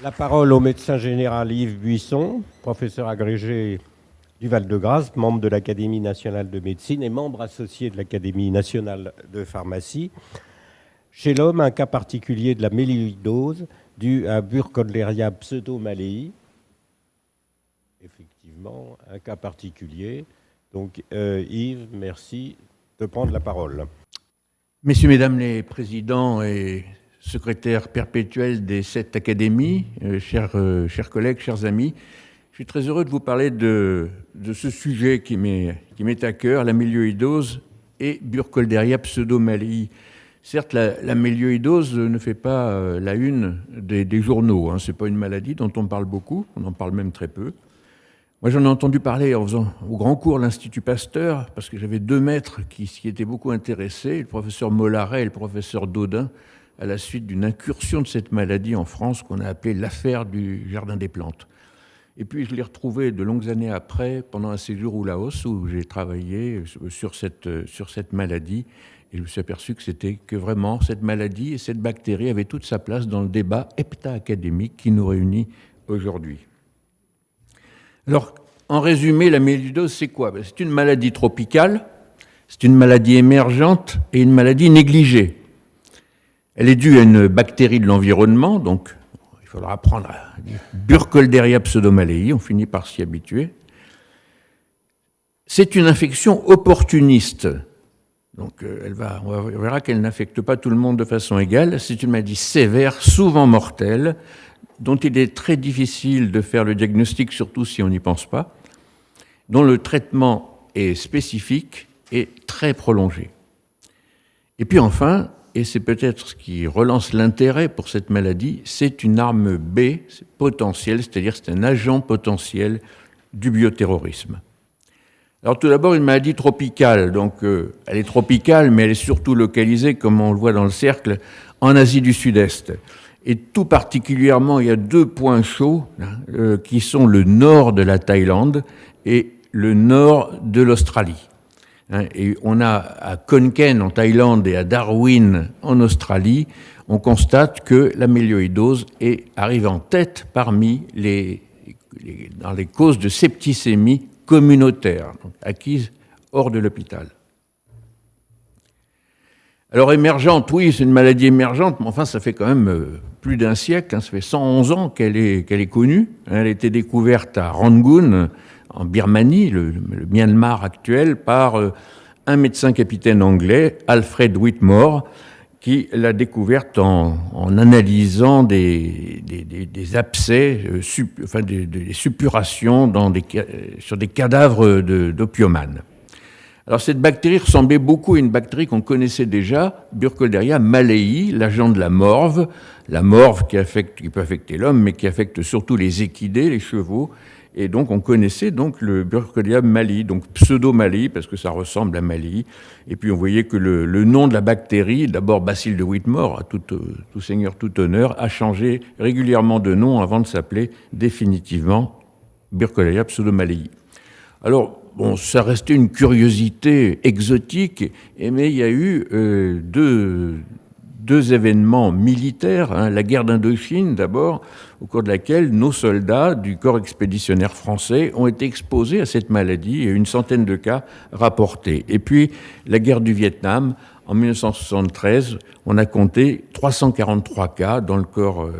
La parole au médecin général Yves Buisson, professeur agrégé du Val-de-Grâce, membre de l'Académie nationale de médecine et membre associé de l'Académie nationale de pharmacie. Chez l'homme, un cas particulier de la mélioïdose due à Burkholderia pseudomallei. Effectivement, un cas particulier. Donc, Yves, merci de prendre la parole. Messieurs, Mesdames les présidents et secrétaires perpétuels des 7 académies, chers collègues, chers amis, je suis très heureux de vous parler de ce sujet qui m'est à cœur, la mélioïdose et Burkholderia pseudomallei. Certes, la mélioïdose ne fait pas la une des journaux, hein. Ce n'est pas une maladie dont on parle beaucoup, on en parle même très peu. Moi, j'en ai entendu parler en faisant au grand cours l'Institut Pasteur, parce que j'avais 2 maîtres qui s'y étaient beaucoup intéressés, le professeur Mollaret et le professeur Daudin, à la suite d'une incursion de cette maladie en France qu'on a appelée l'affaire du Jardin des Plantes. Et puis, je l'ai retrouvé de longues années après, pendant un séjour au Laos, où j'ai travaillé sur cette maladie, et je me suis aperçu que vraiment, cette maladie et cette bactérie avaient toute sa place dans le débat hepta-académique qui nous réunit aujourd'hui. Alors, en résumé, la mélioïdose, c'est quoi? C'est une maladie tropicale, c'est une maladie émergente et une maladie négligée. Elle est due à une bactérie de l'environnement, donc il faudra apprendre à dire Burkholderia pseudomallei, on finit par s'y habituer. C'est une infection opportuniste, donc on verra qu'elle n'affecte pas tout le monde de façon égale. C'est une maladie sévère, souvent mortelle, dont il est très difficile de faire le diagnostic, surtout si on n'y pense pas, dont le traitement est spécifique et très prolongé. Et puis enfin, et c'est peut-être ce qui relance l'intérêt pour cette maladie, c'est une arme B potentielle, c'est-à-dire c'est un agent potentiel du bioterrorisme. Alors tout d'abord, une maladie tropicale, donc elle est tropicale, mais elle est surtout localisée, comme on le voit dans le cercle, en Asie du Sud-Est. Et tout particulièrement, il y a 2 points chauds qui sont le nord de la Thaïlande et le nord de l'Australie. Et on a à Khon Kaen en Thaïlande et à Darwin en Australie, on constate que la mélioïdose arrive en tête parmi dans les causes de septicémie communautaire, donc acquises hors de l'hôpital. Alors émergente, oui, c'est une maladie émergente, mais enfin ça fait quand même plus d'un siècle, ça fait 111 ans qu'elle est connue. Elle a été découverte à Rangoon, en Birmanie, le Myanmar actuel, par un médecin capitaine anglais, Alfred Whitmore, qui l'a découverte en analysant des abcès, des suppurations sur des cadavres d'opiomanes. Alors cette bactérie ressemblait beaucoup à une bactérie qu'on connaissait déjà, Burkholderia mallei, l'agent de la morve qui peut affecter l'homme, mais qui affecte surtout les équidés, les chevaux. Et donc on connaissait donc le Burkholderia mallei, donc pseudo-mallei, parce que ça ressemble à Mallei. Et puis on voyait que le nom de la bactérie, d'abord Bacille de Whitmore, à tout seigneur, tout honneur, a changé régulièrement de nom avant de s'appeler définitivement Burkholderia pseudomallei. Alors, bon, ça restait une curiosité exotique, mais il y a eu deux événements militaires, la guerre d'Indochine d'abord, au cours de laquelle nos soldats du corps expéditionnaire français ont été exposés à cette maladie et une centaine de cas rapportés. Et puis la guerre du Vietnam, en 1973, on a compté 343 cas dans le corps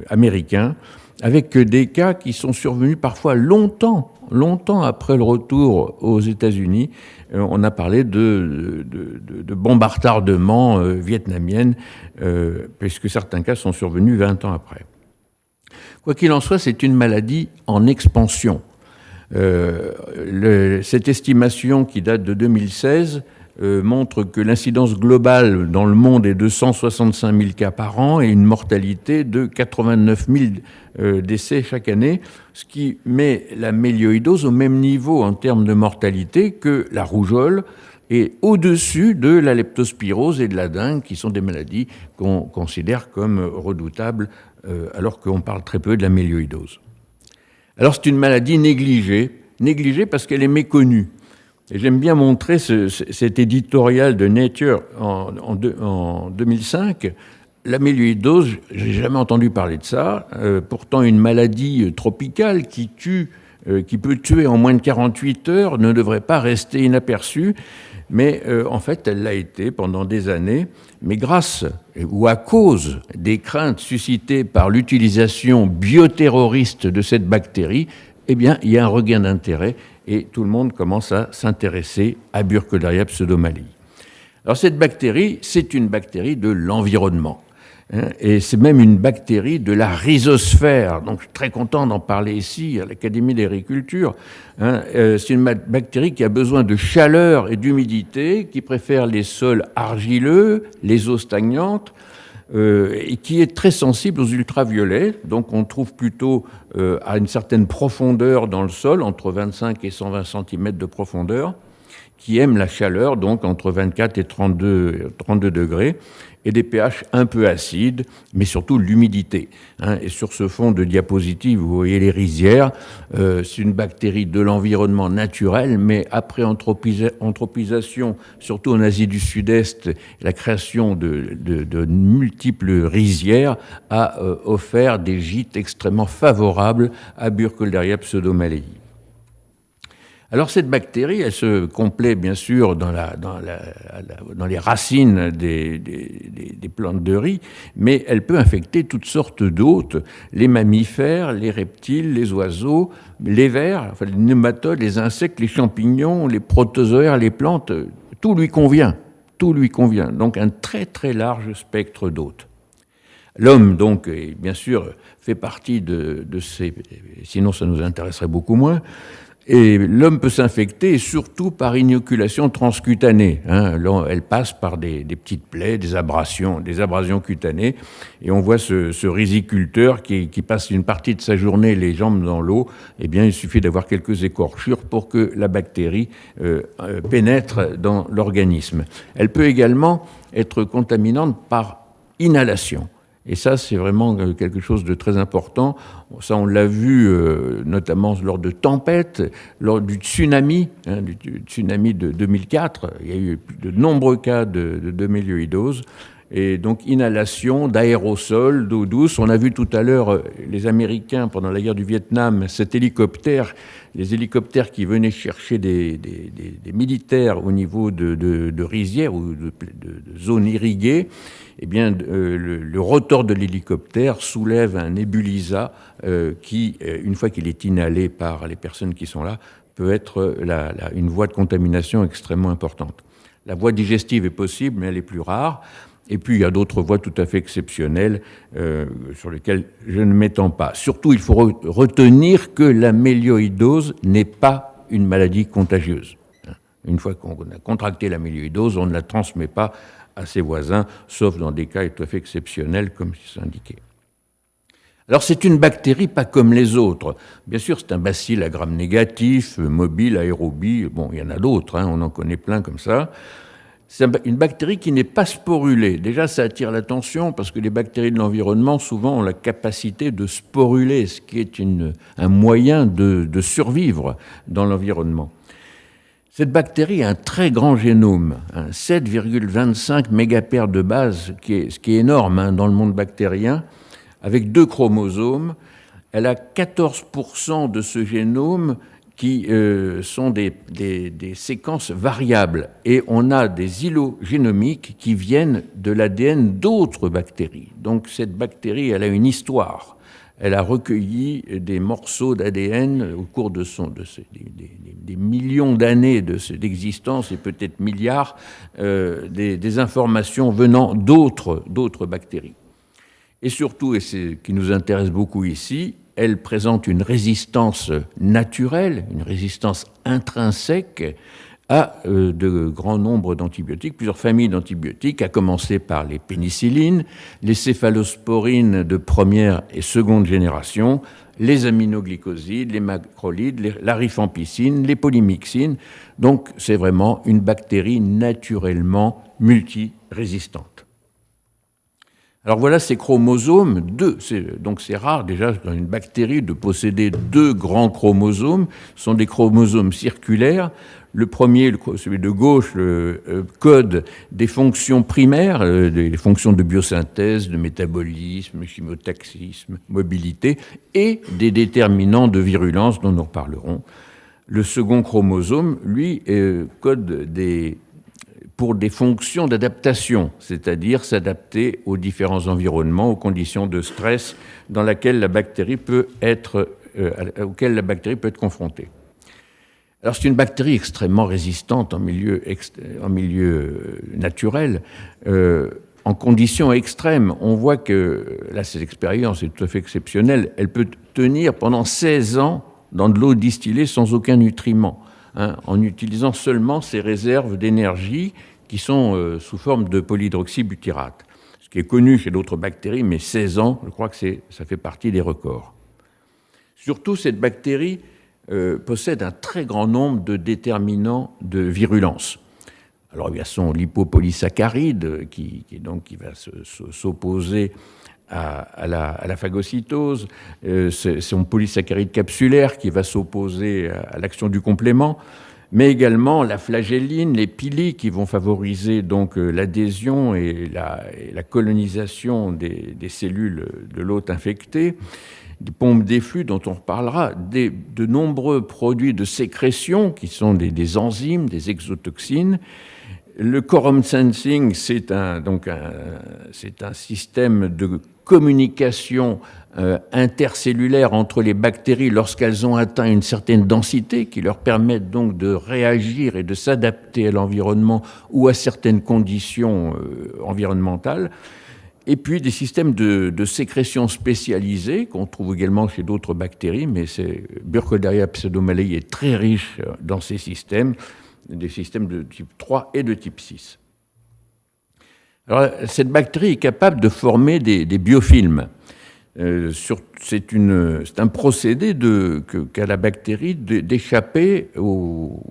américain, avec des cas qui sont survenus parfois longtemps après le retour aux États-Unis. On a parlé de bombardements vietnamiennes, puisque certains cas sont survenus 20 ans après. Quoi qu'il en soit, c'est une maladie en expansion. Cette estimation qui date de 2016 montre que l'incidence globale dans le monde est de 165 000 cas par an et une mortalité de 89 000 décès chaque année, ce qui met la mélioïdose au même niveau en termes de mortalité que la rougeole et au-dessus de la leptospirose et de la dengue, qui sont des maladies qu'on considère comme redoutables, alors qu'on parle très peu de la mélioïdose. Alors c'est une maladie négligée parce qu'elle est méconnue. Et j'aime bien montrer cet éditorial de Nature en 2005. la myéluvidose, j'ai jamais entendu parler de ça. Pourtant, une maladie tropicale qui peut tuer en moins de 48 heures ne devrait pas rester inaperçue. Mais en fait, elle l'a été pendant des années. Mais grâce ou à cause des craintes suscitées par l'utilisation bioterroriste de cette bactérie, eh bien, il y a un regain d'intérêt et tout le monde commence à s'intéresser à Burkholderia pseudomallei. Alors cette bactérie, c'est une bactérie de l'environnement. Et c'est même une bactérie de la rhizosphère. Donc je suis très content d'en parler ici à l'Académie d'agriculture. C'est une bactérie qui a besoin de chaleur et d'humidité, qui préfère les sols argileux, les eaux stagnantes, et qui est très sensible aux ultraviolets. Donc on trouve plutôt à une certaine profondeur dans le sol, entre 25 et 120 cm de profondeur, qui aime la chaleur, donc entre 24 et 32 degrés, et des pH un peu acides, mais surtout l'humidité. Et sur ce fond de diapositive, vous voyez les rizières. C'est une bactérie de l'environnement naturel, mais après anthropisation, surtout en Asie du Sud-Est, la création de multiples rizières a offert des gîtes extrêmement favorables à Burkholderia pseudomallei. Alors cette bactérie, elle se complaît bien sûr dans les racines des plantes de riz, mais elle peut infecter toutes sortes d'hôtes, les mammifères, les reptiles, les oiseaux, les vers, enfin, les nématodes, les insectes, les champignons, les protozoaires, les plantes, tout lui convient, donc un très très large spectre d'hôtes. L'homme, donc, bien sûr, fait partie de ces... Sinon, ça nous intéresserait beaucoup moins. Et l'homme peut s'infecter surtout par inoculation transcutanée. Elle passe par des petites plaies, des abrasions cutanées. Et on voit ce riziculteur qui passe une partie de sa journée les jambes dans l'eau. Eh bien, il suffit d'avoir quelques écorchures pour que la bactérie pénètre dans l'organisme. Elle peut également être contaminante par inhalation. Et ça, c'est vraiment quelque chose de très important. Ça, on l'a vu notamment lors de tempêtes, lors du tsunami, du tsunami de 2004. Il y a eu de nombreux cas de myéluvidose. Et donc, inhalation d'aérosols, d'eau douce. On a vu tout à l'heure les Américains, pendant la guerre du Vietnam, les hélicoptères qui venaient chercher des militaires au niveau de rizières ou de zones irriguées. Eh bien, le rotor de l'hélicoptère soulève un nébulisa qui, une fois qu'il est inhalé par les personnes qui sont là, peut être une voie de contamination extrêmement importante. La voie digestive est possible, mais elle est plus rare. Et puis, il y a d'autres voies tout à fait exceptionnelles sur lesquelles je ne m'étends pas. Surtout, il faut retenir que la myéluvidose n'est pas une maladie contagieuse. Une fois qu'on a contracté la myéluvidose, on ne la transmet pas à ses voisins, sauf dans des cas tout à fait exceptionnels, comme c'est indiqué. Alors, c'est une bactérie pas comme les autres. Bien sûr, c'est un bacille à gram négatif, mobile, aérobie. Bon, il y en a d'autres, on en connaît plein comme ça. C'est une bactérie qui n'est pas sporulée. Déjà, ça attire l'attention parce que les bactéries de l'environnement, souvent, ont la capacité de sporuler, ce qui est un moyen de survivre dans l'environnement. Cette bactérie a un très grand génome, 7,25 mégapaires de base, ce qui est énorme dans le monde bactérien, avec 2 chromosomes. Elle a 14% de ce génome qui sont des séquences variables. Et on a des îlots génomiques qui viennent de l'ADN d'autres bactéries. Donc cette bactérie, elle a une histoire. Elle a recueilli des morceaux d'ADN au cours des millions d'années d'existence, et peut-être milliards, des informations venant d'autres bactéries. Et surtout, et c'est ce qui nous intéresse beaucoup ici, elle présente une résistance naturelle, une résistance intrinsèque à de grands nombres d'antibiotiques, plusieurs familles d'antibiotiques, à commencer par les pénicillines, les céphalosporines de première et seconde génération, les aminoglycosides, les macrolides, la rifampicine, les polymyxines. Donc c'est vraiment une bactérie naturellement multirésistante. Alors voilà ces chromosomes, donc c'est rare déjà dans une bactérie de posséder 2 grands chromosomes, ce sont des chromosomes circulaires. Le premier, celui de gauche, code des fonctions primaires, des fonctions de biosynthèse, de métabolisme, chimiotaxisme, mobilité, et des déterminants de virulence dont nous reparlerons. Le second chromosome, lui, code pour des fonctions d'adaptation, c'est-à-dire s'adapter aux différents environnements, aux conditions de stress dans auxquelles la bactérie peut être confrontée. Alors c'est une bactérie extrêmement résistante en milieu naturel. En conditions extrêmes, on voit que, là cette expérience est tout à fait exceptionnelle, elle peut tenir pendant 16 ans dans de l'eau distillée sans aucun nutriment, en utilisant seulement ses réserves d'énergie qui sont sous forme de polydroxybutyrate. Ce qui est connu chez d'autres bactéries, mais 16 ans, je crois que ça fait partie des records. Surtout, cette bactérie possède un très grand nombre de déterminants de virulence. Alors, il y a son lipopolysaccharide qui va s'opposer à la phagocytose, son polysaccharide capsulaire qui va s'opposer à l'action du complément, mais également la flagelline, les pili qui vont favoriser donc l'adhésion et la colonisation des cellules de l'hôte infecté, des pompes d'efflux dont on reparlera, de nombreux produits de sécrétion qui sont des enzymes, des exotoxines. Le quorum sensing, c'est un système de communication intercellulaire entre les bactéries lorsqu'elles ont atteint une certaine densité qui leur permettent donc de réagir et de s'adapter à l'environnement ou à certaines conditions environnementales. Et puis des systèmes de sécrétion spécialisés qu'on trouve également chez d'autres bactéries, mais Burkholderia pseudomallei est très riche dans ces systèmes, des systèmes de type 3 et de type 6. Alors, cette bactérie est capable de former des biofilms. C'est un procédé qu'a la bactérie d'échapper aux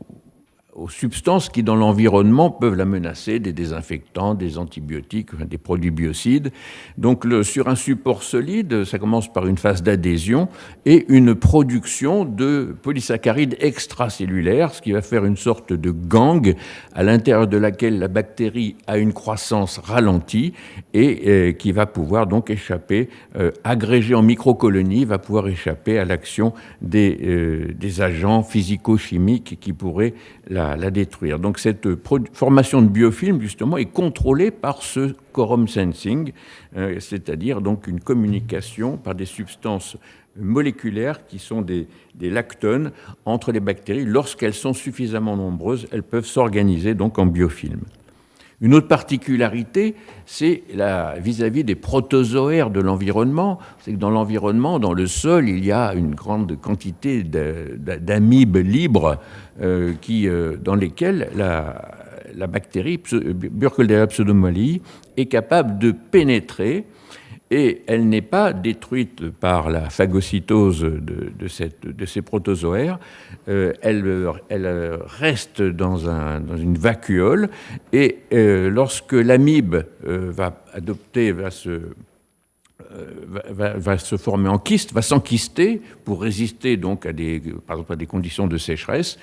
substances qui, dans l'environnement, peuvent la menacer, des désinfectants, des antibiotiques, enfin, des produits biocides. Donc, sur un support solide, ça commence par une phase d'adhésion et une production de polysaccharides extracellulaires, ce qui va faire une sorte de gangue à l'intérieur de laquelle la bactérie a une croissance ralentie et qui va pouvoir donc échapper, agrégée en microcolonies, va pouvoir échapper à l'action des agents physico-chimiques qui pourraient la détruire. Donc cette formation de biofilms, justement, est contrôlée par ce quorum sensing, c'est-à-dire donc une communication par des substances moléculaires qui sont des lactones entre les bactéries. Lorsqu'elles sont suffisamment nombreuses, elles peuvent s'organiser donc en biofilms. Une autre particularité, c'est vis-à-vis des protozoaires de l'environnement, c'est que dans l'environnement, dans le sol, il y a une grande quantité d'amibes libres dans lesquelles la bactérie Burkholderia pseudomallei est capable de pénétrer, et elle n'est pas détruite par la phagocytose de ces protozoaires. Elle reste dans une vacuole, et lorsque l'amibe va se former en kyste, va s'enkyster pour résister donc par exemple à des conditions de sécheresse,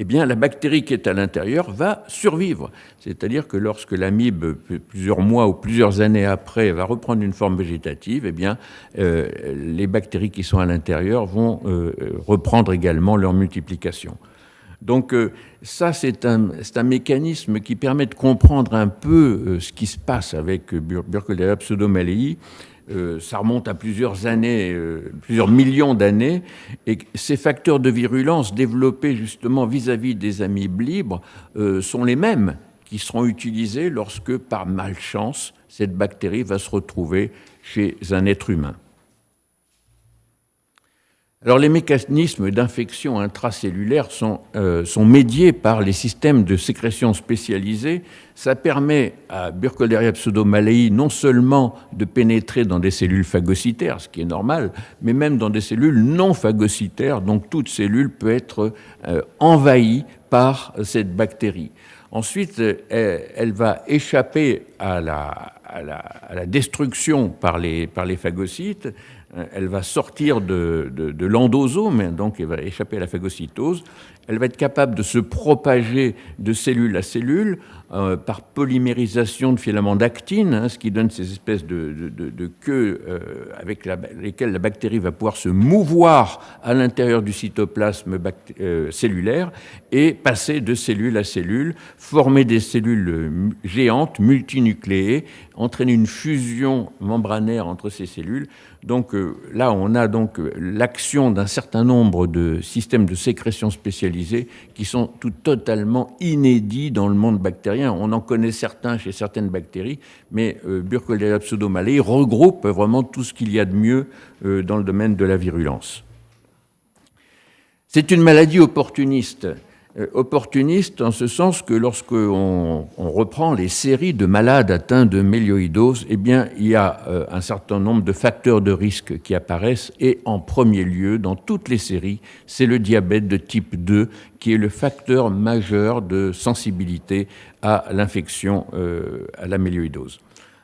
eh bien la bactérie qui est à l'intérieur va survivre. C'est-à-dire que lorsque l'amibe, plusieurs mois ou plusieurs années après, va reprendre une forme végétative, eh bien les bactéries qui sont à l'intérieur vont reprendre également leur multiplication. Donc ça, c'est un mécanisme qui permet de comprendre un peu ce qui se passe avec Burkholderia pseudomallei. Ça remonte à plusieurs années, plusieurs millions d'années, et ces facteurs de virulence développés justement vis-à-vis des amibes libres sont les mêmes qui seront utilisés lorsque, par malchance, cette bactérie va se retrouver chez un être humain. Alors, les mécanismes d'infection intracellulaire sont médiés par les systèmes de sécrétion spécialisés. Ça permet à Burkholderia pseudomallei non seulement de pénétrer dans des cellules phagocytaires, ce qui est normal, mais même dans des cellules non phagocytaires, donc toute cellule peut être envahie par cette bactérie. Ensuite, elle va échapper à à la destruction par les phagocytes, elle va sortir de l'endosome, donc elle va échapper à la phagocytose. Elle va être capable de se propager de cellule à cellule par polymérisation de filaments d'actine, ce qui donne ces espèces de queues avec lesquelles la bactérie va pouvoir se mouvoir à l'intérieur du cytoplasme cellulaire et passer de cellule à cellule, former des cellules géantes, multinucléées, entraîner une fusion membranaire entre ces cellules. Donc là, on a donc l'action d'un certain nombre de systèmes de sécrétion spécialisés qui sont totalement inédits dans le monde bactérien. On en connaît certains chez certaines bactéries, mais Burkholderia pseudomallei regroupe vraiment tout ce qu'il y a de mieux dans le domaine de la virulence. C'est une maladie opportuniste. Opportuniste en ce sens que lorsqu'on reprend les séries de malades atteints de mélioïdose, eh bien, il y a un certain nombre de facteurs de risque qui apparaissent et en premier lieu, dans toutes les séries, c'est le diabète de type 2 qui est le facteur majeur de sensibilité à l'infection à la mélioïdose.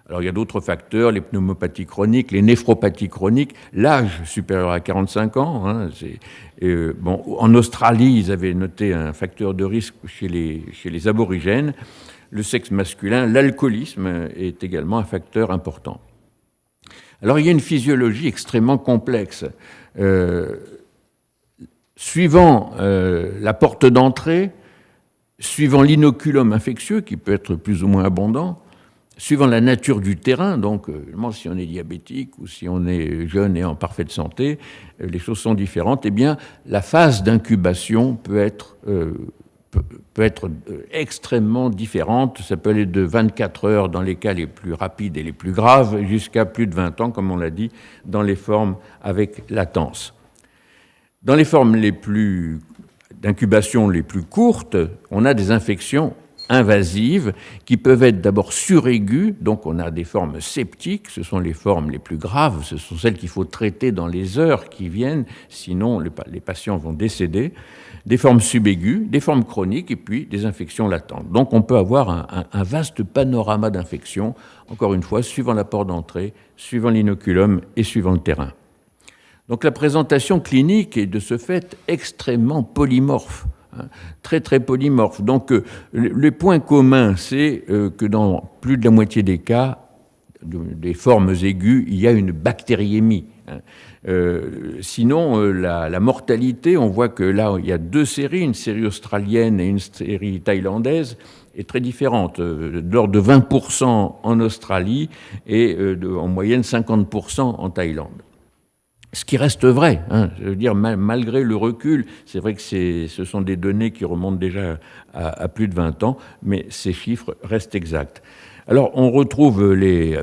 Alors, il y a d'autres facteurs, les pneumopathies chroniques, les néphropathies chroniques, l'âge supérieur à 45 ans. Bon, en Australie, ils avaient noté un facteur de risque chez les aborigènes. Le sexe masculin, l'alcoolisme est également un facteur important. Alors, il y a une physiologie extrêmement complexe. Suivant la porte d'entrée, suivant l'inoculum infectieux, qui peut être plus ou moins abondant, suivant la nature du terrain, donc si on est diabétique ou si on est jeune et en parfaite santé, les choses sont différentes. Eh bien, la phase d'incubation peut être extrêmement différente. Ça peut aller de 24 heures dans les cas les plus rapides et les plus graves jusqu'à plus de 20 ans, comme on l'a dit, dans les formes avec latence. Dans les formes d'incubation les plus courtes, on a des infections invasives qui peuvent être d'abord suraiguës, donc on a des formes septiques, ce sont les formes les plus graves, ce sont celles qu'il faut traiter dans les heures qui viennent, sinon les patients vont décéder, des formes subaiguës, des formes chroniques et puis des infections latentes. Donc on peut avoir un vaste panorama d'infections, encore une fois, suivant la porte d'entrée, suivant l'inoculum et suivant le terrain. Donc la présentation clinique est de ce fait extrêmement polymorphe. Très très polymorphe. Donc le point commun, c'est que dans plus de la moitié des cas, des formes aiguës, il y a une bactériémie. Sinon, la mortalité, on voit que là, il y a deux séries, une série australienne et une série thaïlandaise, est très différente, de l'ordre de 20% en Australie et en moyenne 50% en Thaïlande. Ce qui reste vrai, je veux dire, malgré le recul, c'est vrai que ce sont des données qui remontent déjà à plus de 20 ans, mais ces chiffres restent exacts. Alors, on retrouve les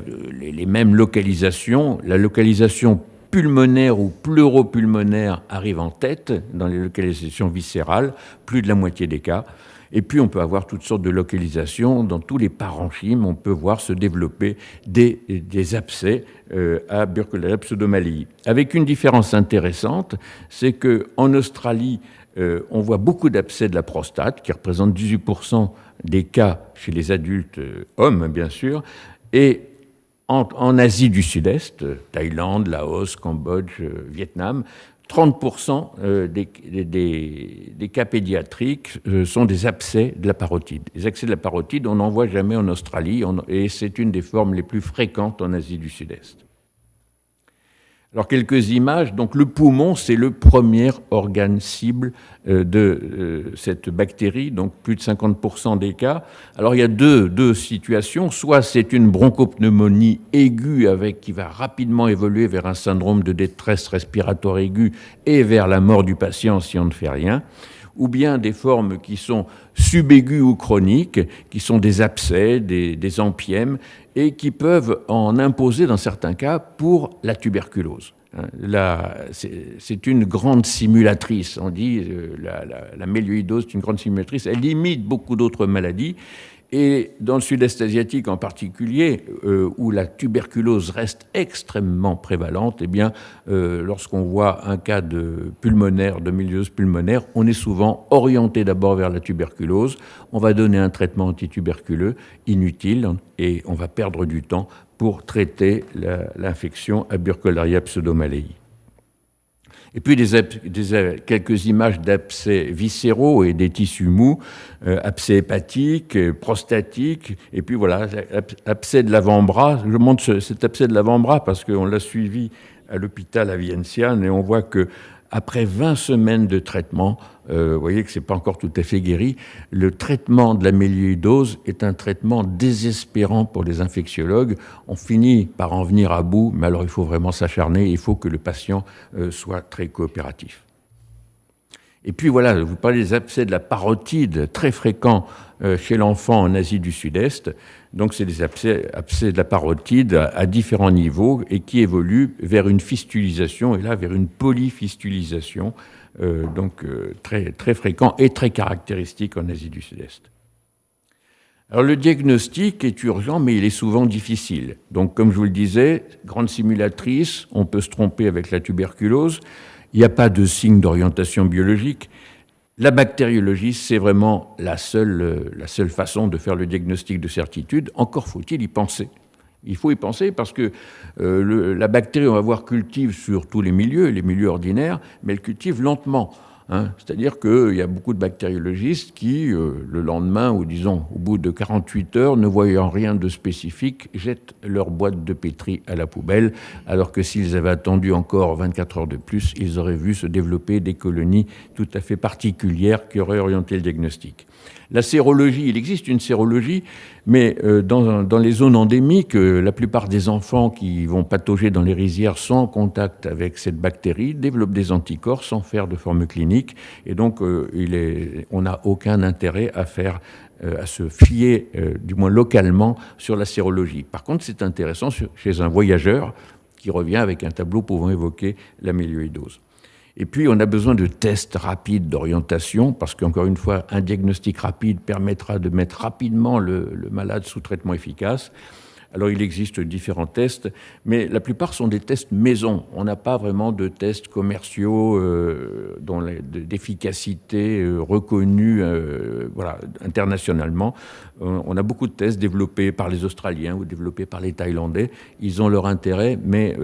mêmes localisations. La localisation pulmonaire ou pleuropulmonaire arrive en tête dans les localisations viscérales, plus de la moitié des cas. Et puis, on peut avoir toutes sortes de localisations. Dans tous les parenchymes, on peut voir se développer des abcès à Burkholderia pseudomallei. Avec une différence intéressante, c'est qu'en Australie, on voit beaucoup d'abcès de la prostate, qui représentent 18% des cas chez les adultes hommes, bien sûr, et en Asie du Sud-Est, Thaïlande, Laos, Cambodge, Vietnam, 30% des cas pédiatriques sont des abcès de la parotide. Les abcès de la parotide, on n'en voit jamais en Australie, et c'est une des formes les plus fréquentes en Asie du Sud-Est. Alors, quelques images. Donc, le poumon, c'est le premier organe cible de cette bactérie, donc plus de 50% des cas. Alors, il y a deux situations. Soit c'est une bronchopneumonie aiguë qui va rapidement évoluer vers un syndrome de détresse respiratoire aiguë et vers la mort du patient si on ne fait rien. Ou bien des formes qui sont subaiguës ou chroniques, qui sont des abcès, des empyèmes, et qui peuvent en imposer dans certains cas pour la tuberculose. C'est une grande simulatrice. On dit la mélioïdose est une grande simulatrice. Elle imite beaucoup d'autres maladies. Et dans le sud-est asiatique en particulier, où la tuberculose reste extrêmement prévalente, eh bien, lorsqu'on voit un cas de pulmonaire, de myeliose pulmonaire, on est souvent orienté d'abord vers la tuberculose. On va donner un traitement antituberculeux inutile et on va perdre du temps pour traiter l'infection à Burkholderia pseudomallei. Et puis quelques images d'abcès viscéraux et des tissus mous, abcès hépatiques, prostatiques, et puis voilà, abcès de l'avant-bras. Je montre cet abcès de l'avant-bras parce qu'on l'a suivi à l'hôpital à Vientiane et on voit que après 20 semaines de traitement, vous voyez que ce n'est pas encore tout à fait guéri, le traitement de la myélioïdose est un traitement désespérant pour les infectiologues. On finit par en venir à bout, mais alors il faut vraiment s'acharner, il faut que le patient soit très coopératif. Et puis voilà, vous parlez des abcès de la parotide, très fréquents chez l'enfant en Asie du Sud-Est. Donc c'est des abcès de la parotide à différents niveaux et qui évoluent vers une fistulisation, et là vers une polyfistulisation, très, très fréquent et très caractéristique en Asie du Sud-Est. Alors le diagnostic est urgent, mais il est souvent difficile. Donc comme je vous le disais, grande simulatrice, on peut se tromper avec la tuberculose, il n'y a pas de signe d'orientation biologique. La bactériologie, c'est vraiment la seule façon de faire le diagnostic de certitude. Encore faut-il y penser. Il faut y penser parce que la bactérie, on va voir, cultive sur tous les milieux ordinaires, mais elle cultive lentement. C'est-à-dire qu'il y a beaucoup de bactériologistes qui, le lendemain, ou disons au bout de 48 heures, ne voyant rien de spécifique, jettent leur boîte de pétri à la poubelle, alors que s'ils avaient attendu encore 24 heures de plus, ils auraient vu se développer des colonies tout à fait particulières qui auraient orienté le diagnostic. La sérologie, il existe une sérologie, mais dans les zones endémiques, la plupart des enfants qui vont patauger dans les rizières sont en contact avec cette bactérie, développent des anticorps sans faire de forme clinique, et donc on n'a aucun intérêt à se fier, du moins localement, sur la sérologie. Par contre, c'est intéressant chez un voyageur qui revient avec un tableau pouvant évoquer la myélioïdose. Et puis, on a besoin de tests rapides d'orientation, parce qu'encore une fois, un diagnostic rapide permettra de mettre rapidement le malade sous traitement efficace. Alors, il existe différents tests, mais la plupart sont des tests maison. On n'a pas vraiment de tests commerciaux d'efficacité reconnus internationalement. On a beaucoup de tests développés par les Australiens ou développés par les Thaïlandais. Ils ont leur intérêt, mais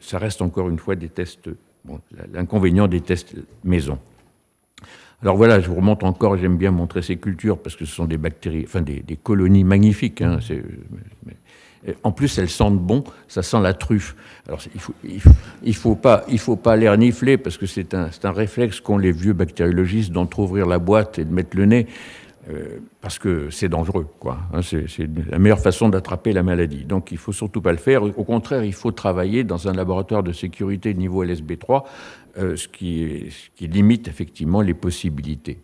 ça reste encore une fois des tests. L'inconvénient des tests maison. Alors voilà, je vous remonte encore, j'aime bien montrer ces cultures parce que ce sont des bactéries, enfin des colonies magnifiques. En plus, elles sentent bon, ça sent la truffe. Alors il faut pas les renifler parce que c'est un réflexe qu'ont les vieux bactériologistes d'entrouvrir la boîte et de mettre le nez. Parce que c'est dangereux, quoi. C'est la meilleure façon d'attraper la maladie. Donc il ne faut surtout pas le faire. Au contraire, il faut travailler dans un laboratoire de sécurité de niveau LSB3, ce qui limite effectivement les possibilités.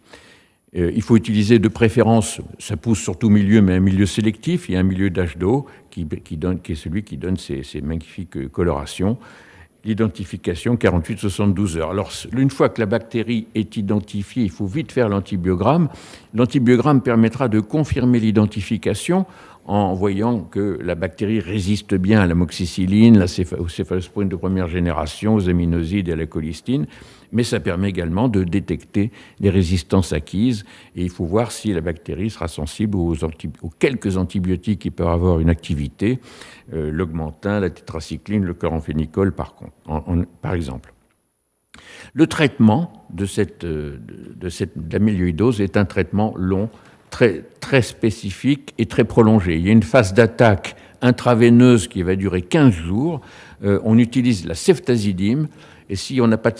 Il faut utiliser de préférence, ça pousse sur tout milieu, mais un milieu sélectif. Il y a un milieu d'H2O qui est celui qui donne ces magnifiques colorations. L'identification, 48-72 heures. Alors, une fois que la bactérie est identifiée, il faut vite faire l'antibiogramme. L'antibiogramme permettra de confirmer l'identification en voyant que la bactérie résiste bien à l'amoxicilline, aux céphalosporines de première génération, aux aminosides et à la colistine, mais ça permet également de détecter les résistances acquises et il faut voir si la bactérie sera sensible aux quelques antibiotiques qui peuvent avoir une activité, l'augmentin, la tétracycline, le chloramphénicol par exemple. Le traitement de la myélioïdose est un traitement long, très, très spécifique et très prolongé. Il y a une phase d'attaque intraveineuse qui va durer 15 jours. On utilise la ceftazidime. Et si on n'a pas de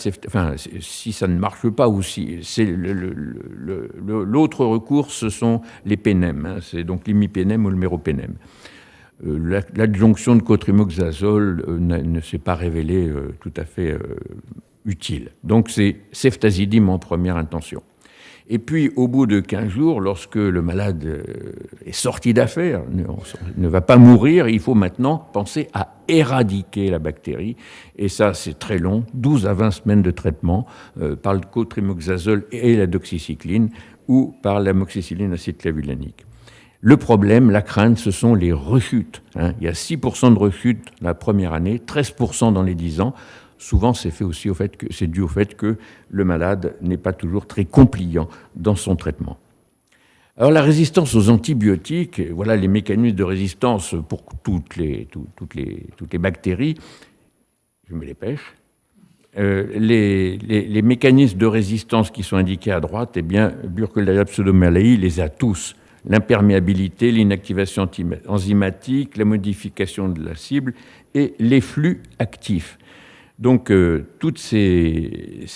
si ça ne marche pas, ou si c'est l'autre recours, ce sont les pénèmes. C'est donc l'imipénème ou le méropénème. L'adjonction de cotrimoxazole ne s'est pas révélée tout à fait utile. Donc c'est ceftazidime en première intention. Et puis, au bout de 15 jours, lorsque le malade est sorti d'affaire, ne va pas mourir, il faut maintenant penser à éradiquer la bactérie. Et ça, c'est très long, 12 à 20 semaines de traitement par le cotrimoxazole et la doxycycline ou par l'amoxicilline acide clavulanique. Le problème, la crainte, ce sont les rechutes. Il y a 6% de rechutes la première année, 13% dans les 10 ans. Souvent, c'est dû au fait que le malade n'est pas toujours très compliant dans son traitement. Alors la résistance aux antibiotiques, voilà les mécanismes de résistance pour toutes les bactéries. Je me dépêche. Les mécanismes de résistance qui sont indiqués à droite, eh bien, Burkholderia pseudomalaï les a tous. L'imperméabilité, l'inactivation enzymatique, la modification de la cible et les flux actifs. Donc, tous ces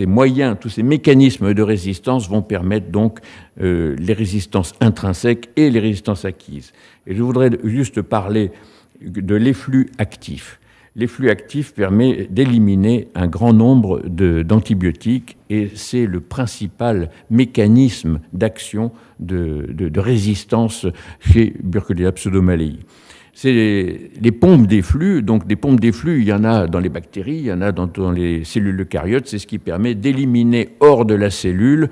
moyens, tous ces mécanismes de résistance vont permettre donc les résistances intrinsèques et les résistances acquises. Et je voudrais juste parler de l'efflux actif. L'efflux actif permet d'éliminer un grand nombre d'antibiotiques et c'est le principal mécanisme d'action de résistance chez Burkholderia pseudomalaï. C'est les pompes d'efflux. Donc, des pompes d'efflux, il y en a dans les bactéries, il y en a dans les cellules eucaryotes. C'est ce qui permet d'éliminer hors de la cellule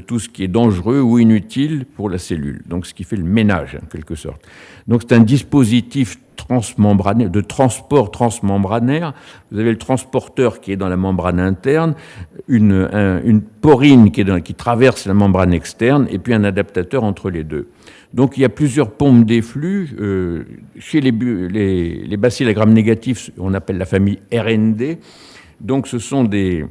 tout ce qui est dangereux ou inutile pour la cellule. Donc, ce qui fait le ménage, en quelque sorte. Donc, c'est un dispositif transmembranaire, de transport transmembranaire. Vous avez le transporteur qui est dans la membrane interne, une porine qui traverse la membrane externe, et puis un adaptateur entre les deux. Donc il y a plusieurs pompes d'efflux. Chez les bacilles à gram négatifs, on appelle la famille RND. Donc ce sont des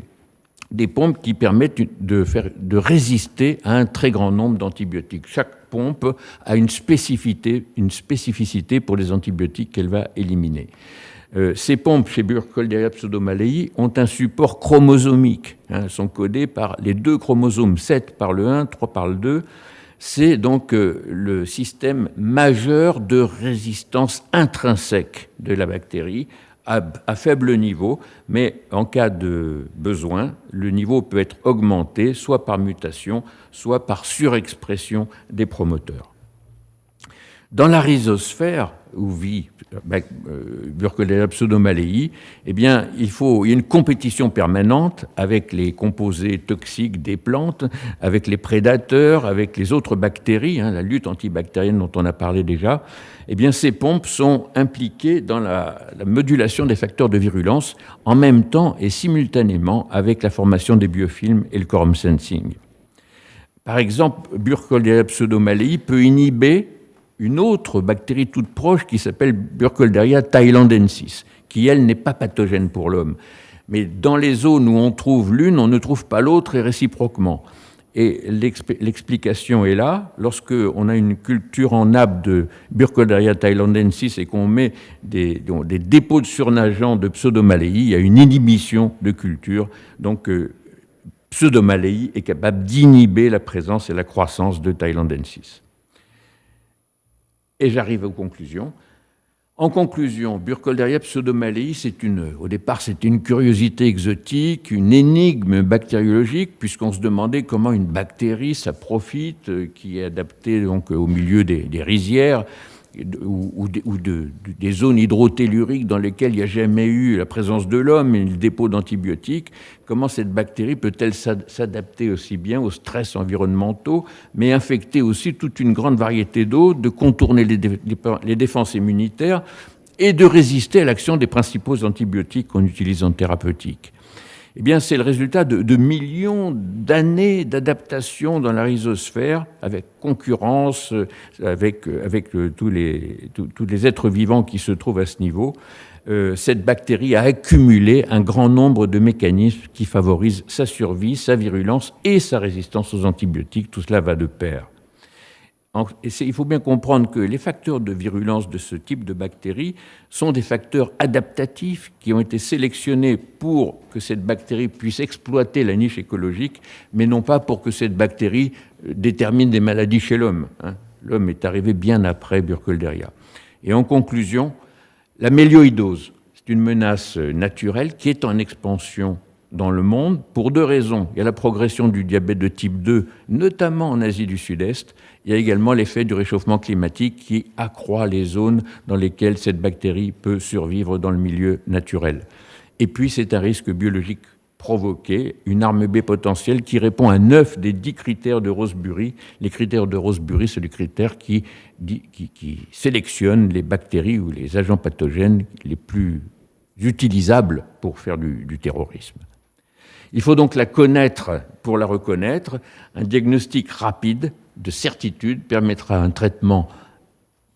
pompes qui permettent de résister à un très grand nombre d'antibiotiques. Chaque pompe a une spécificité pour les antibiotiques qu'elle va éliminer. Ces pompes chez Burkholderia pseudomalaï ont un support chromosomique. Elles sont codées par les 2 chromosomes, 7 par le 1, 3 par le 2. C'est donc le système majeur de résistance intrinsèque de la bactérie à faible niveau, mais en cas de besoin, le niveau peut être augmenté soit par mutation, soit par surexpression des promoteurs. Dans la rhizosphère, où vit Burkholderia pseudomalaï, eh bien, il y a une compétition permanente avec les composés toxiques des plantes, avec les prédateurs, avec les autres bactéries, la lutte antibactérienne dont on a parlé déjà. Eh bien, ces pompes sont impliquées dans la modulation des facteurs de virulence en même temps et simultanément avec la formation des biofilms et le quorum sensing. Par exemple, Burkholderia pseudomalaï peut inhiber une autre bactérie toute proche qui s'appelle Burkholderia thailandensis, qui, elle, n'est pas pathogène pour l'homme. Mais dans les zones où on trouve l'une, on ne trouve pas l'autre et réciproquement. Et l'explication est là. Lorsque on a une culture en nappe de Burkholderia thailandensis et qu'on met des dépôts de surnageants de pseudomalaï, il y a une inhibition de culture. Donc, pseudomalaï est capable d'inhiber la présence et la croissance de thailandensis. Et j'arrive aux conclusions. En conclusion, Burkholderia pseudomalaï, au départ, c'était une curiosité exotique, une énigme bactériologique, puisqu'on se demandait comment une bactérie, ça profite, qui est adaptée donc au milieu des rizières ou des zones hydrotelluriques dans lesquelles il n'y a jamais eu la présence de l'homme et le dépôt d'antibiotiques. Comment cette bactérie peut-elle s'adapter aussi bien aux stress environnementaux, mais infecter aussi toute une grande variété d'eau, de contourner les défenses immunitaires et de résister à l'action des principaux antibiotiques qu'on utilise en thérapeutique? Eh bien, c'est le résultat de millions d'années d'adaptation dans la rhizosphère, avec concurrence, avec tous les êtres vivants qui se trouvent à ce niveau. Cette bactérie a accumulé un grand nombre de mécanismes qui favorisent sa survie, sa virulence et sa résistance aux antibiotiques. Tout cela va de pair. Il faut bien comprendre que les facteurs de virulence de ce type de bactéries sont des facteurs adaptatifs qui ont été sélectionnés pour que cette bactérie puisse exploiter la niche écologique, mais non pas pour que cette bactérie détermine des maladies chez l'homme. L'homme est arrivé bien après Burkholderia. Et en conclusion, la mélioïdose, c'est une menace naturelle qui est en expansion dans le monde pour 2 raisons. Il y a la progression du diabète de type 2, notamment en Asie du Sud-Est. Il y a également l'effet du réchauffement climatique qui accroît les zones dans lesquelles cette bactérie peut survivre dans le milieu naturel. Et puis, c'est un risque biologique provoquer une arme B potentielle qui répond à 9 des 10 critères de Rosebury. Les critères de Rosebury, c'est les critères qui sélectionnent les bactéries ou les agents pathogènes les plus utilisables pour faire du terrorisme. Il faut donc la connaître pour la reconnaître. Un diagnostic rapide, de certitude, permettra un traitement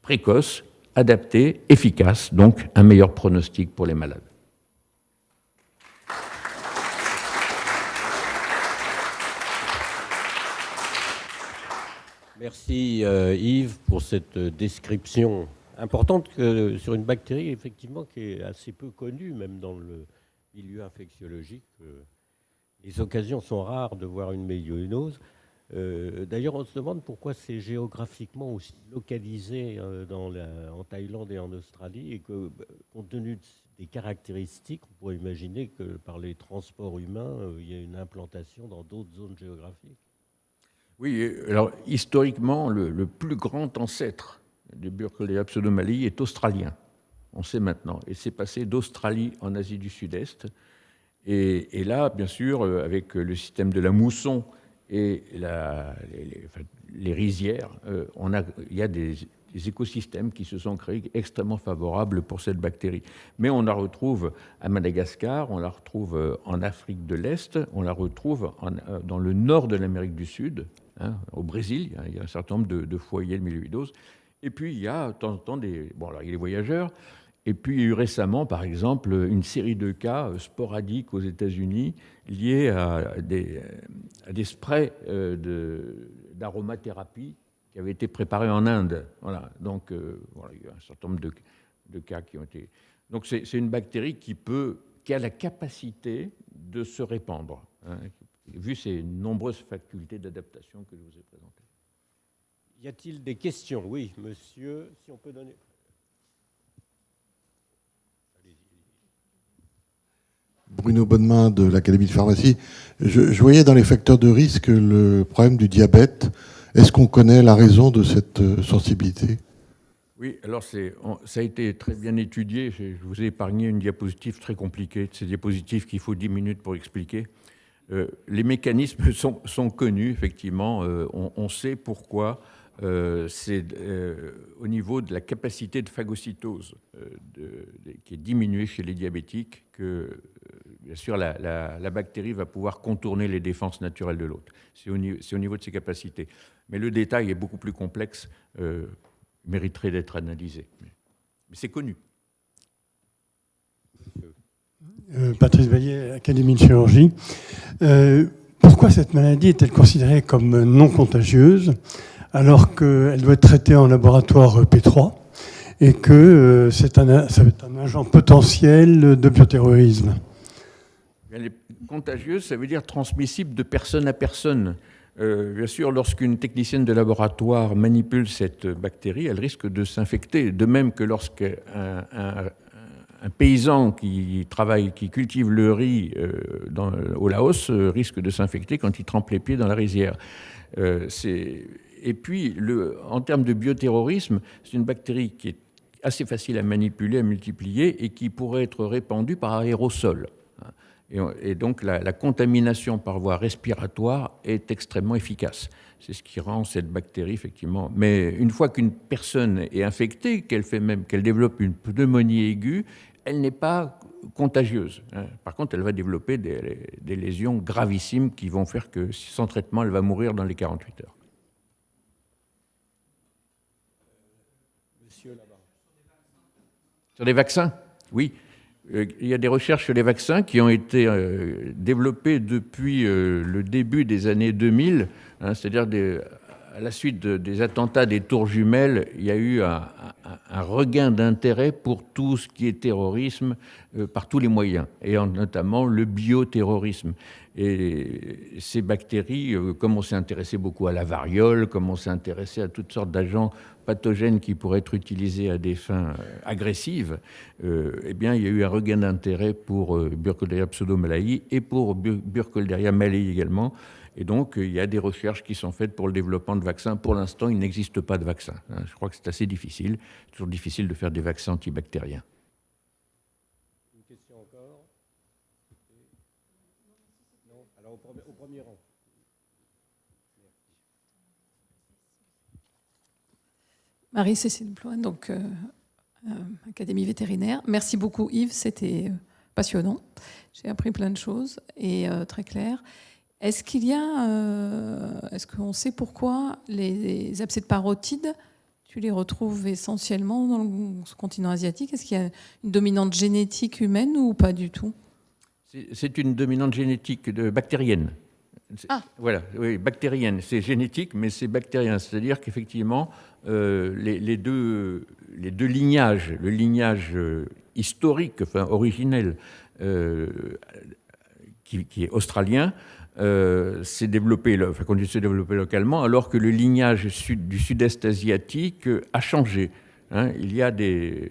précoce, adapté, efficace, donc un meilleur pronostic pour les malades. Merci Yves pour cette description importante sur une bactérie effectivement qui est assez peu connue, même dans le milieu infectiologique. Les occasions sont rares de voir une méionose. D'ailleurs, on se demande pourquoi c'est géographiquement aussi localisé en Thaïlande et en Australie, et que, compte tenu des caractéristiques, on pourrait imaginer que par les transports humains, il y a une implantation dans d'autres zones géographiques. Oui, alors historiquement, le plus grand ancêtre du Burkholderia pseudomallei est australien. On sait maintenant. Et c'est passé d'Australie en Asie du Sud-Est. Et là, bien sûr, avec le système de la mousson et les rizières, il y a des écosystèmes qui se sont créés extrêmement favorables pour cette bactérie. Mais on la retrouve à Madagascar, on la retrouve en Afrique de l'Est, on la retrouve dans le nord de l'Amérique du Sud, au Brésil, il y a un certain nombre de foyers de myélioïdose. Et puis, il y a de temps en temps il y a les voyageurs. Et puis, il y a eu récemment, par exemple, une série de cas sporadiques aux États-Unis liés à des sprays d'aromathérapie qui avaient été préparés en Inde. Voilà. Donc, il y a un certain nombre de cas qui ont été... Donc, c'est une bactérie qui a la capacité de se répandre, vu ses nombreuses facultés d'adaptation que je vous ai présentées. Y a-t-il des questions? Oui, monsieur, si on peut donner... Bruno Bonnemain de l'Académie de pharmacie. Je voyais dans les facteurs de risque le problème du diabète. Est-ce qu'on connaît la raison de cette sensibilité? Oui, alors ça a été très bien étudié. Je vous ai épargné une diapositive très compliquée, ces diapositives qu'il faut 10 minutes pour expliquer. Les mécanismes sont connus, effectivement. On sait pourquoi. C'est au niveau de la capacité de phagocytose qui est diminuée chez les diabétiques que, bien sûr, la bactérie va pouvoir contourner les défenses naturelles de l'autre. C'est au niveau de ses capacités. Mais le détail est beaucoup plus complexe, mériterait d'être analysé. Mais c'est connu. Patrice Baillet, Académie de chirurgie. Pourquoi cette maladie est-elle considérée comme non contagieuse alors qu'elle doit être traitée en laboratoire P3 et que ça va être un agent potentiel de bioterrorisme? Elle est contagieuse, ça veut dire transmissible de personne à personne. Bien sûr, lorsqu'une technicienne de laboratoire manipule cette bactérie, elle risque de s'infecter. De même que lorsqu'un paysan qui cultive le riz au Laos risque de s'infecter quand il trempe les pieds dans la rizière. Et puis, en termes de bioterrorisme, c'est une bactérie qui est assez facile à manipuler, à multiplier et qui pourrait être répandue par aérosol. Et donc, la contamination par voie respiratoire est extrêmement efficace. C'est ce qui rend cette bactérie, effectivement. Mais une fois qu'une personne est infectée, qu'elle développe une pneumonie aiguë, elle n'est pas contagieuse. Par contre, elle va développer des lésions gravissimes qui vont faire que, sans traitement, elle va mourir dans les 48 heures. Monsieur là-bas. Sur les vaccins? Oui. Il y a des recherches sur les vaccins qui ont été développées depuis le début des années 2000, c'est-à-dire à la suite des attentats des tours jumelles, il y a eu un regain d'intérêt pour tout ce qui est terrorisme par tous les moyens, et notamment le bioterrorisme. Et ces bactéries, comme on s'est intéressé beaucoup à la variole, comme on s'est intéressé à toutes sortes d'agents pathogènes qui pourraient être utilisés à des fins agressives, eh bien, il y a eu un regain d'intérêt pour Burkholderia pseudomallei et pour Burkholderia malei également. Et donc, il y a des recherches qui sont faites pour le développement de vaccins. Pour l'instant, il n'existe pas de vaccin. Je crois que c'est assez difficile. C'est toujours difficile de faire des vaccins antibactériens. Une question encore? Alors, au premier rang. Marie-Cécile Ploin, donc Académie vétérinaire. Merci beaucoup Yves, c'était passionnant. J'ai appris plein de choses et très clair. Est-ce qu'on sait pourquoi les abcès de parotide, tu les retrouves essentiellement dans le continent asiatique? Est-ce qu'il y a une dominante génétique humaine ou pas du tout? C'est une dominante génétique bactérienne. Ah. Voilà, oui, bactérienne. C'est génétique, mais c'est bactérien. C'est-à-dire qu'effectivement, les deux lignages, le lignage historique, enfin originel, qui est australien, s'est développé, continue de se développer localement, alors que le lignage du sud-est asiatique a changé. Hein.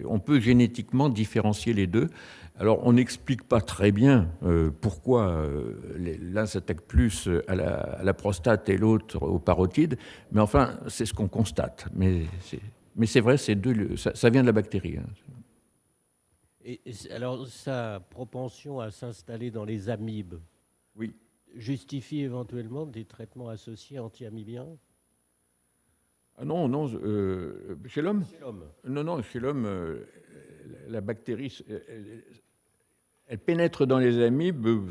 On peut génétiquement différencier les deux. Alors, on n'explique pas très bien pourquoi l'un s'attaque plus à la prostate et l'autre aux parotides, mais enfin, c'est ce qu'on constate. Mais c'est vrai, ça vient de la bactérie. Hein. Et alors, sa propension à s'installer dans les amibes, oui, justifie éventuellement des traitements associés anti-amibiens? Ah non, chez l'homme? Chez l'homme. Non, chez l'homme, la bactérie, elle pénètre dans les amibes,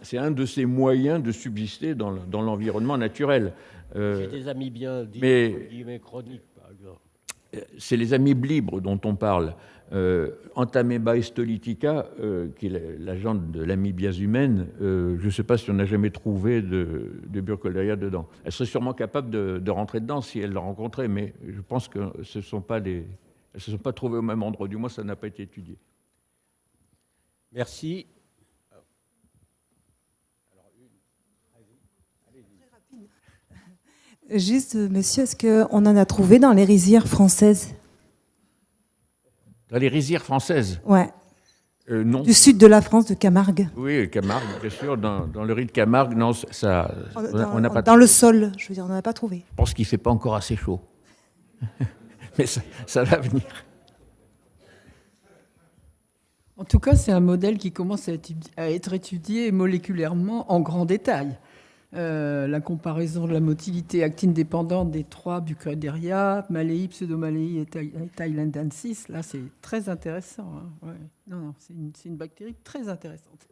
c'est un de ses moyens de subsister dans l'environnement naturel. Chez des amibiens chroniques, par exemple. C'est les amibes libres dont on parle. Entamoeba histolytica, qui est l'agent de l'amibiase humaine, je ne sais pas si on n'a jamais trouvé de Burkholderia dedans. Elle serait sûrement capable de rentrer dedans si elle le rencontrait, mais je pense que elles ne se sont pas trouvées au même endroit. Du moins, ça n'a pas été étudié. Merci. Juste, monsieur, est-ce qu'on en a trouvé dans les rizières françaises? Dans les rizières françaises? Ouais. Non. Du sud de la France, de Camargue? Oui, Camargue, bien sûr. Dans le riz de Camargue, non, ça, on n'a pas. Dans le sol, je veux dire, on n'en a pas trouvé. Je pense qu'il ne fait pas encore assez chaud. Mais ça va venir. En tout cas, c'est un modèle qui commence à être étudié moléculairement en grand détail. La comparaison de la motilité actine dépendante des trois Burkholderia, Malei, Pseudomalei et Thailandensis, là c'est très intéressant. Hein. Ouais. Non, c'est une bactérie très intéressante.